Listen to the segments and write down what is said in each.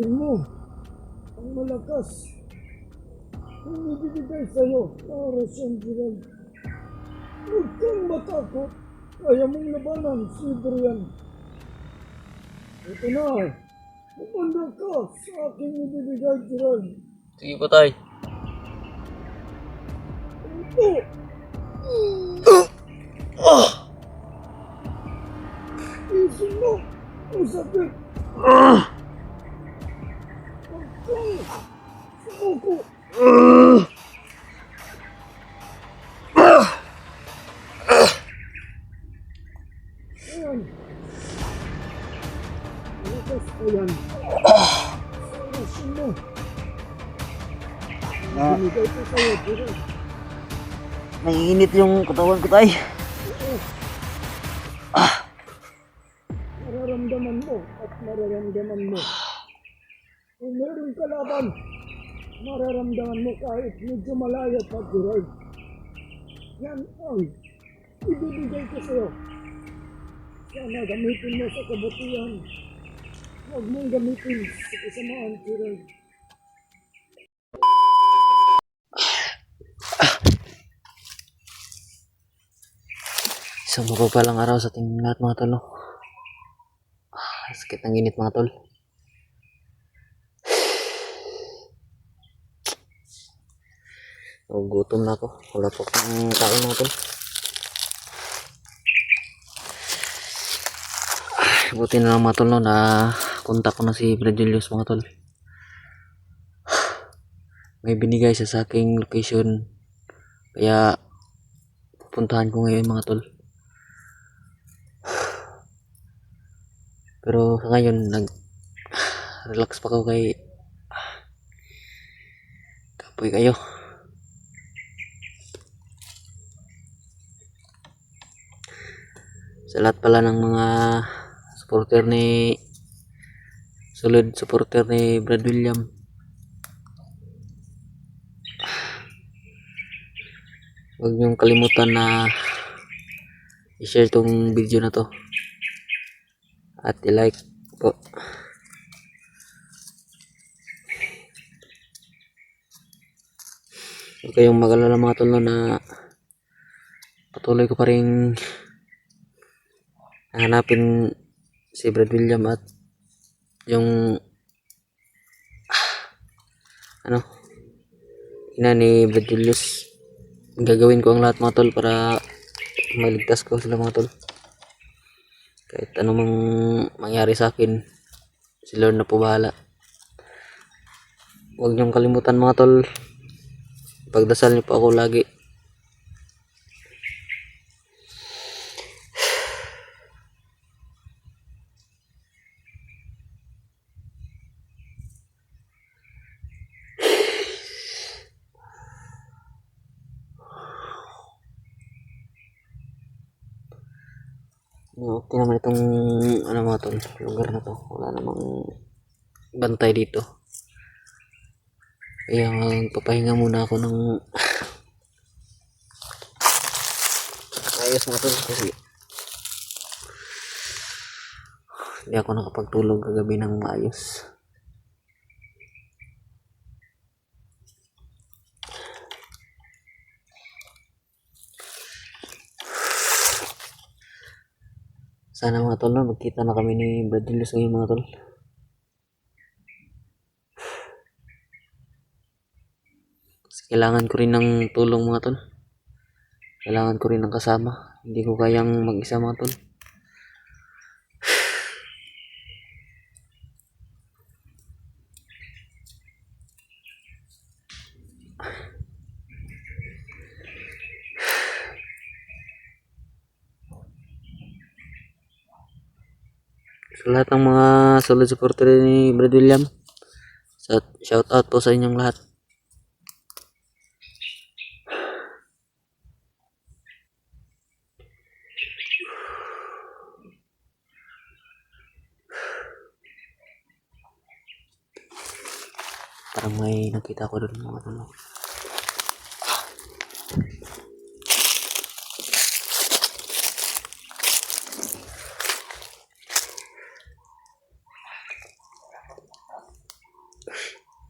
akin mo ang malakas. Hindi bibigay sa'yo na orasyon, Gerald. Huwag kang matakot. Kaya mong labanan si Adrian. Ito na. Pumanda ka sa aking ibibigay, Gerald. Sige po, tay. Ito. Isin mo ang sakit. Huwag kang sumuko. Ayan. Malakas pa yan. Sa orasyon mo. Binigay ko sa'yo, Gerald. Naiinit yung katawan ko, tay. Mararamdaman mo at mararamdaman mo. Kung meron kalaban, mararamdaman mo kahit medyo malayo pa, Gerald. Yan ang ibibigay ko sa'yo. Sana gamitin mo sa kabutihan. Huwag mong gamitin sa kasamaan, Gerald. Isang mapapalang araw sa ating lahat, mga tol. Sakit ng init, mga tol. Gutom na ako. Wala pa akong kain, mga tol. Buti na lang, mga tol, no, na kontak ko na si Brad Julius, mga tol. May binigay siya sa aking location. Kaya pupuntahan ko ngayon, mga tol. Pero sa ngayon, nag-relax pa ako kay kapoy kayo. Sa lahat pala ng mga supporter ni solid supporter ni Brad William, huwag niyong kalimutan na i-share tong video na to at i-like po. Huwag kayong mag-alala, mga tol, na patuloy ko pa rin hanapin si Brad William at yung ina ni Brad Julius. Gagawin ko ang lahat, mga tol, para maligtas ko sila, mga tol. Kahit anumang mangyari sa akin, si Lord na po bahala. Huwag niyong kalimutan, mga tol, pagdasal niyo po ako lagi. Okay naman itong mga tol, lugar na to. Wala namang bantay dito. Kaya magpapahinga muna ako ng ayos, mga tol, kasi hindi ako nakapagtulog kagabi ng maayos. Sana, mga tol, na magkita na kami ni Brad Julius ngayon, mga tol. Kasi kailangan ko rin ng tulong, mga tol. Kailangan ko rin ng kasama. Hindi ko kayang mag-isa, mga tol. Sa lahat ng mga solid supporter ni Brad William, shout out po sa inyong lahat. Parang may nakita ko doon, mga tol.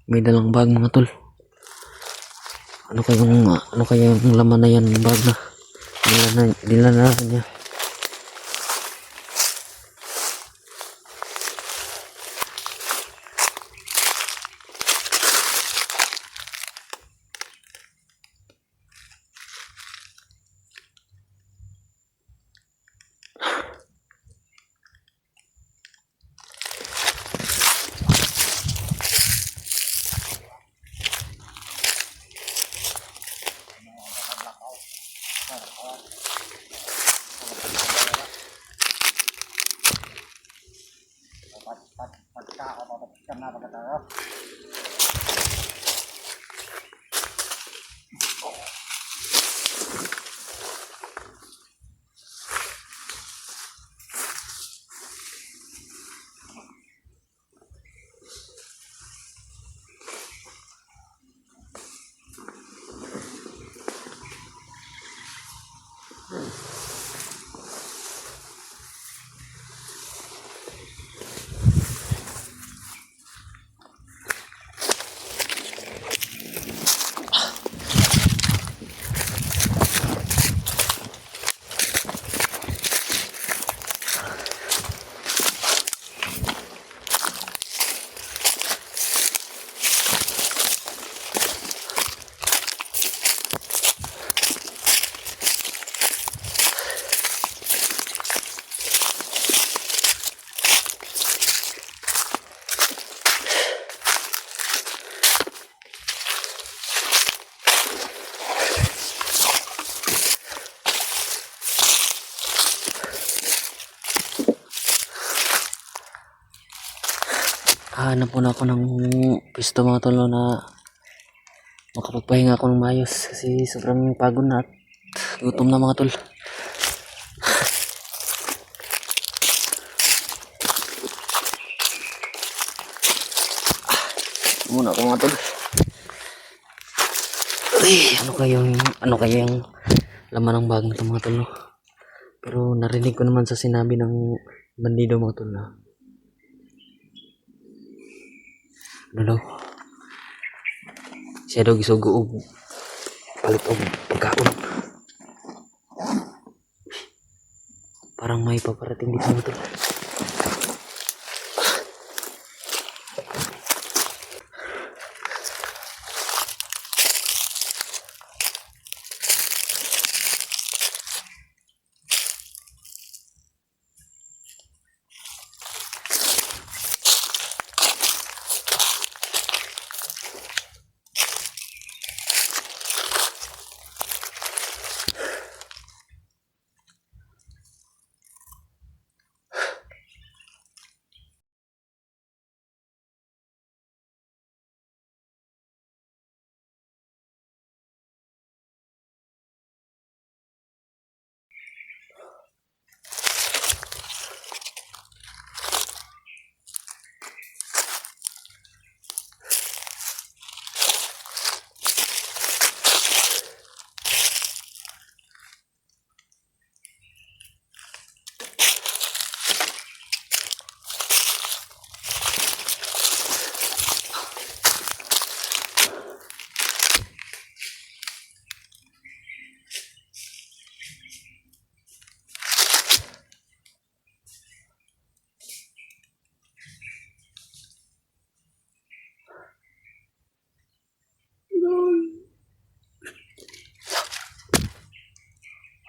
May dalang bag mga tol. Ano kayang laman na yan ng bag na dinala niya. Hanap muna ako ng pisto mga tol na makapagpahinga ako ng maayos kasi sobrang pagod na at gutom na mga tol. Muna ako mga tol. Ay, ano kayang laman ng bag nito mga tol, no? Pero narinig ko naman sa sinabi ng bandido mga tol na ano daw, siya daw gisugo og palit og pagkaon. Parang may paparating dito mga tol.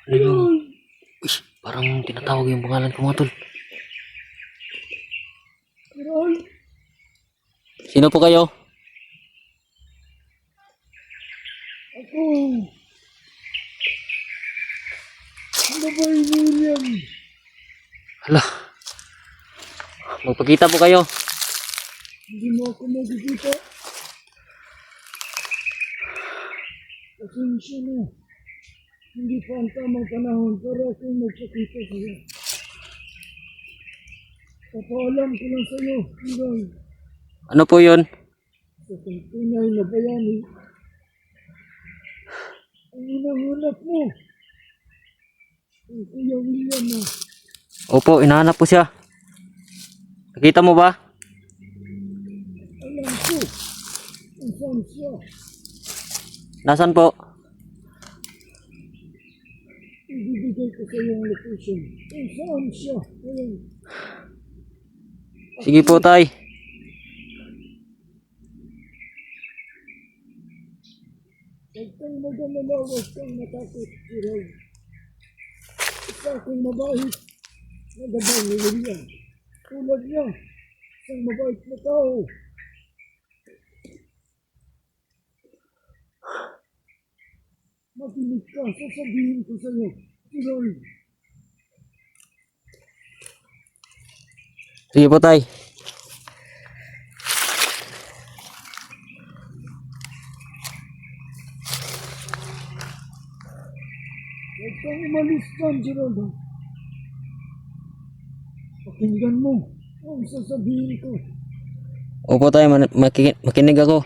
Ano yung parang tinatawag yung pangalan ko mga tol. Kiral, Sino po kayo? ako. Ano ba yung William? Hala, magpakita po kayo. Hindi mo ako makikita. Pasensya na. Hindi pa ang tamang panahon para akong magsakita sa'yo. Papaalam ko lang sa'yo hanggang Ano po yun? sa tunay na bayani. Ang hinangunap mo, ang Kuya William na Opo, inahanap po siya. Nakita mo ba? ang Alam ko kung saan siya. Nasaan po? Ibibigay ko sa iyo ang location. Kung saan siya. Ngayon, Sige po, tay. huwag kang mag-alala, huwag kang matakot, Gerald. Isa akong mabait na gabay ni William. Tulad niya, isang mabait na tao. Makinig ka, sasabihin ko sa iyo, Gerald. Sige po, tay. Huwag kang umalis dyan, Gerald. Pakinggan mo ang sasabihin ko. Opo, tay. Makinig ako.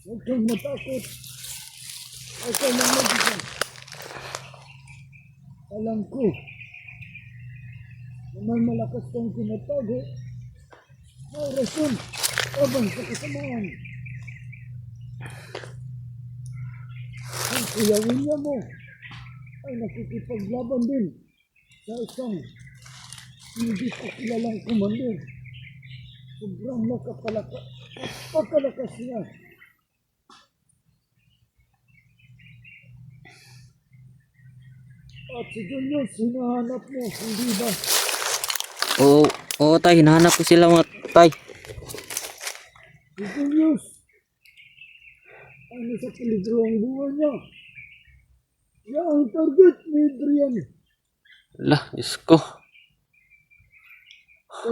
Huwag kang matakot. Huwag kang mag-isa. Alam ko na may malakas kang tinatago na orasyon habang sa kasamaan. Ang Kuya William mo ay nakikipaglaban din sa isang hindi ko kilalang kumandir. Sobrang napakalakas niya. At si Julius, hinahanap mo, hindi ba? Oo, tay. Hinahanap ko sila, mga tay. Si Julius, ay nasa peligro ang buhay niya. Siya ang target ni Adrian. Lah, Diyos ko.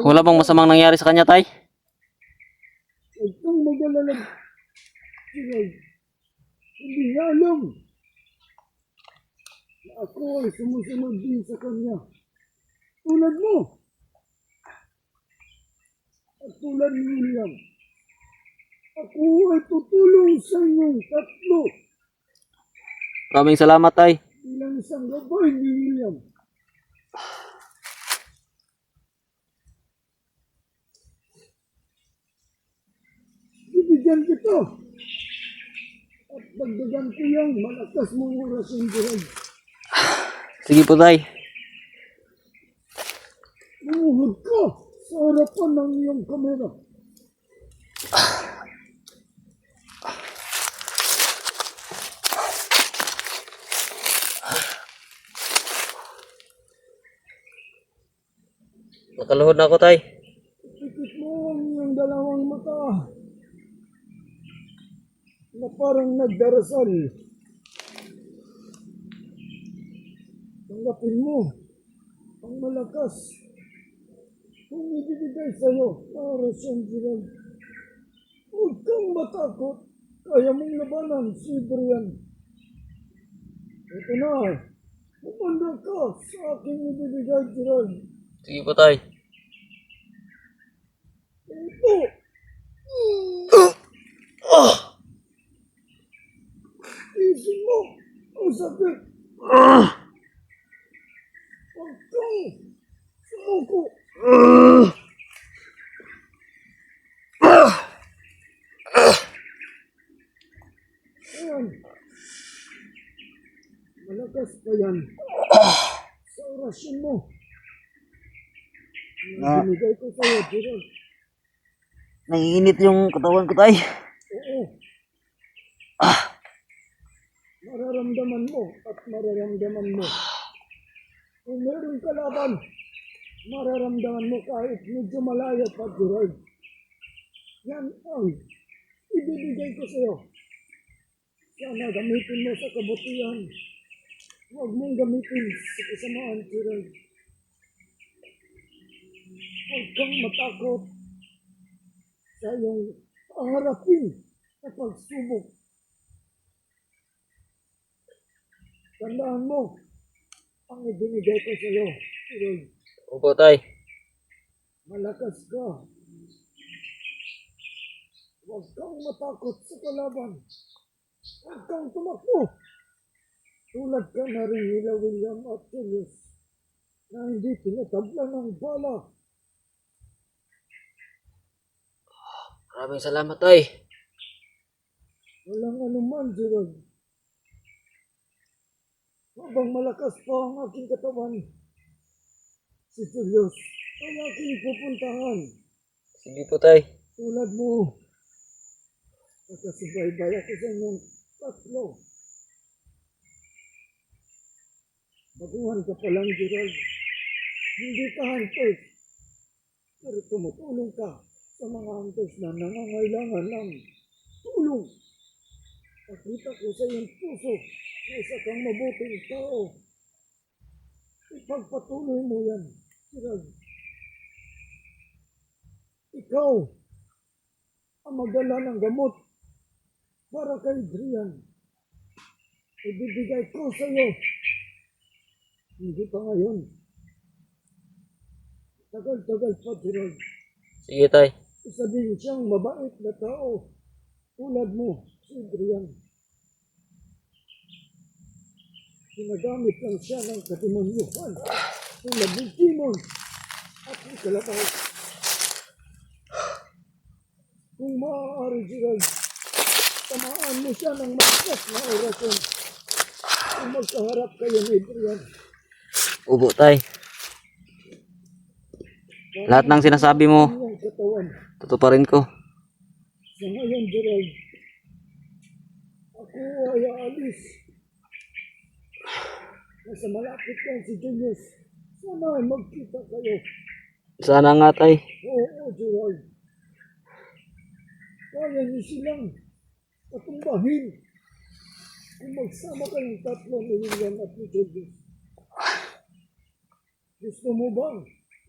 Wala bang masamang nangyari sa kanya, tay? Huwag kang mag-alala. Gerald, hindi niya alam na ako ay sumusunod din sa kanya. Tulad mo. At tulad ni William. Ako ay tutulong sa inyong tatlo Maraming salamat, tay. bilang isang gabay ni William. Bibigyan kita. At dagdagan ko yung malakas mong orasyon, Gerald. Sige po, tay. Lumuhod ka sa harapan ng iyong kamera. Nakaluhod na ako, tay. Pikit mo ang iyong dalawang mata na parang nagdarasal. Tanggapin mo ang malakas kung ibibigay sa iyo na orasyon, Gerald. Huwag kang matakot. Kaya mong labanan si Adrian. Ito na. Pumanda ka sa aking ibibigay, Gerald. Sige po, tay. Ito. Isip mo ang sakit. Huwag kang sumuko. Ayan. Malakas pa yan. Sa orasyon mo. Binigay ko sa'yo, Gerald. Nanginginit yung katawan ko, tay. Oo. Mararamdaman mo at mararamdaman mo. Kung meron kalaban, mararamdaman mo kahit medyo malayo pa, Gerald. Yan ang ibibigay ko sa'yo. Sana gamitin mo sa kabutihan. Huwag mong gamitin sa kasamaan, Gerald. Huwag kang matakot sa iyong paharapin na pagsubok. Tandaan mo ang ibinigay ko sa iyo, Gerald. Opo, tay. Malakas ka. Huwag kang matakot sa kalaban. Huwag kang tumakbo. Tulad ka na rin nila William at Julius na hindi tinatabla ng bala. Maraming salamat tay. Walang anuman, Gerald. Habang malakas pa ang aking katawan, si Julius ay aking pupuntahan. Sige po tay. Tulad mo, nakasubaybay ako sa inyong tatlo. Baguhan ka pa lang, Gerald. Hindi ka hantos. Pero tumutulong ka sa mga hantos na nangangailangan ng tulong. Nakita ko sa iyong puso na isa kang mabuting tao. Ipagpatuloy mo yan, Gerald. Ikaw ang magdala ng gamot para kay Adrian. Ibibigay ko sa iyo. Hindi pa ngayon. Tagal-tagal pa, Gerald. Sige tay. Isa din siyang mabait na tao. Tulad mo, si Adrian. Ginagamit lang siya ng katimonyuhan. Tulad ng Timon at ng Kalabaw. Kung maaari, Gerald, tamaan mo siya ng malakas na orasyon. Kung magkaharap kayo ni Adrian. Ubo tay. Lahat ng sinasabi mo, Kanyang katawan. tutuparin ko. Sa ngayon, Gerald, ako ay aalis. Nasa malapit lang si Julius. Sana ay magkita kayo. Sana nga tay. Oo, Gerald. Kaya niyo silang katumbahin kung magsama kayong tatlo ni William at ni Julius. Gusto mo bang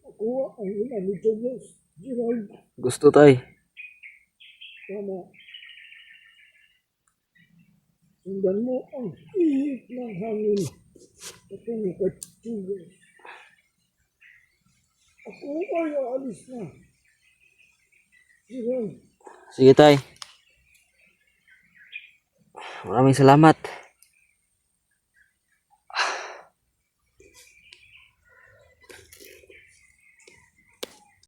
makuha ang ina ni Julius, Gerald? Gusto tay. Tama. Sundan mo ang ihip ng hangin patungo kay Julius. Ako ay aalis na. Gerald. Sige tay. Maraming salamat.